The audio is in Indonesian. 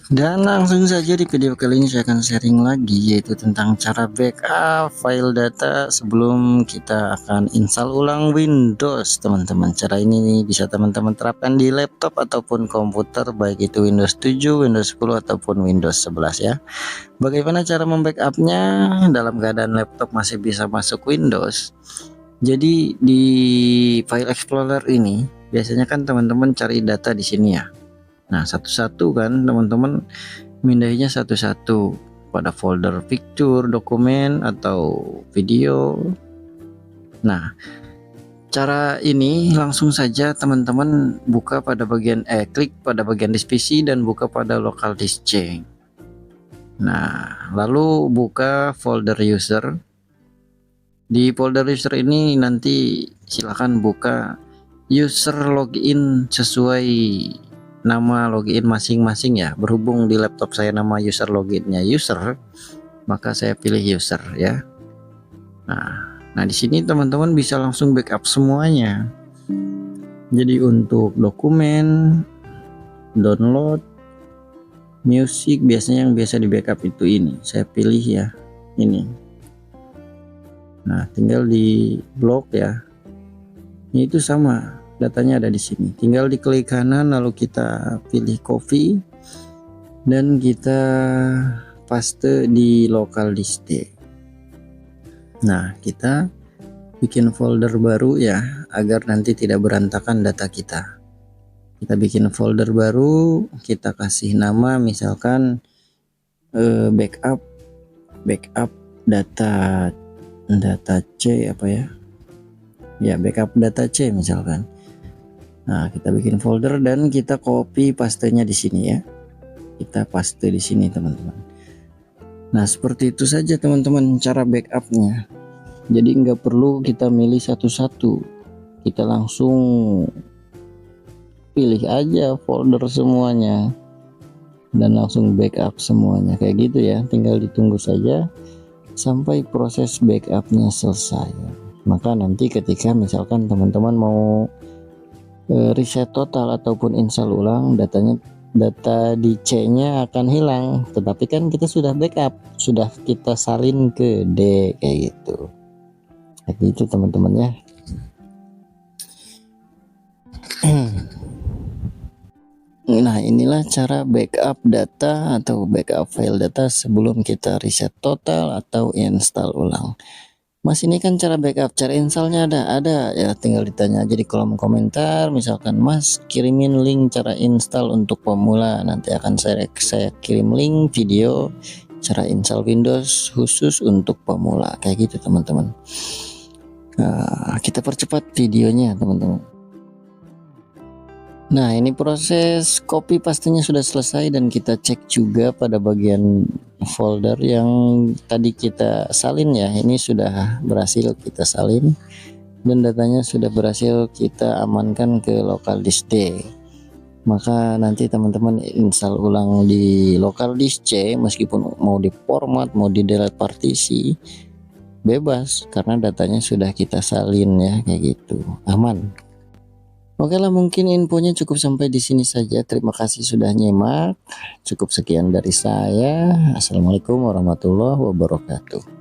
Dan langsung saja di video kali ini saya akan sharing lagi, yaitu tentang cara backup file data sebelum kita akan install ulang Windows, teman-teman. Cara ini bisa teman-teman terapkan di laptop ataupun komputer, baik itu Windows 7, Windows 10 ataupun Windows 11 ya. Bagaimana cara membackupnya dalam keadaan laptop masih bisa masuk Windows? Jadi di file explorer ini biasanya kan teman-teman cari data di sini ya. Nah, satu-satu kan teman-teman mindahinnya satu-satu pada folder picture, dokumen atau video. Nah, cara ini langsung saja teman-teman buka pada bagian klik pada bagian disk PC dan buka pada local disk C. Nah, lalu buka folder user. Di folder user ini nanti silakan buka user login sesuai nama login masing-masing ya. Berhubung di laptop saya nama user loginnya user, maka saya pilih user ya. Nah di sini teman-teman bisa langsung backup semuanya. Jadi untuk dokumen, download, musik, biasanya yang biasa di backup itu ini. Saya pilih ya ini. Nah tinggal di blok ya. Ini itu sama. Datanya ada di sini, tinggal diklik kanan lalu kita pilih copy dan kita paste di local disk D. Nah kita bikin folder baru ya, agar nanti tidak berantakan data kita. Kita bikin folder baru, kita kasih nama misalkan backup data C apa ya, backup data C misalkan. Nah, kita bikin folder dan kita copy pastenya di sini ya. Kita paste di sini, teman-teman. Nah, seperti itu saja teman-teman cara backupnya. Jadi nggak perlu kita milih satu-satu. Kita langsung pilih aja folder semuanya dan langsung backup semuanya kayak gitu ya. Tinggal ditunggu saja sampai proses backupnya selesai. Maka nanti ketika misalkan teman-teman mau reset total ataupun install ulang, data di C-nya akan hilang, tetapi kan kita sudah backup, sudah kita salin ke D kayak gitu. Kayak gitu teman-teman ya. Nah, inilah cara backup data atau backup file data sebelum kita reset total atau install ulang. Mas, ini kan cara backup, cara installnya ada ya, tinggal ditanya aja di kolom komentar. Misalkan Mas kirimin link cara install untuk pemula, nanti akan saya kirim link video cara install Windows khusus untuk pemula kayak gitu teman-teman. Nah, kita percepat videonya teman-teman. Nah, ini proses copy pastenya sudah selesai dan kita cek juga pada bagian folder yang tadi kita salin ya. Ini sudah berhasil kita salin dan datanya sudah berhasil kita amankan ke local disk D. Maka nanti teman-teman install ulang di local disk C, meskipun mau di format, mau di delete partisi, bebas karena datanya sudah kita salin ya, kayak gitu, aman. Oke lah, mungkin infonya cukup sampai di sini saja. Terima kasih sudah nyimak. Cukup sekian dari saya. Assalamualaikum warahmatullahi wabarakatuh.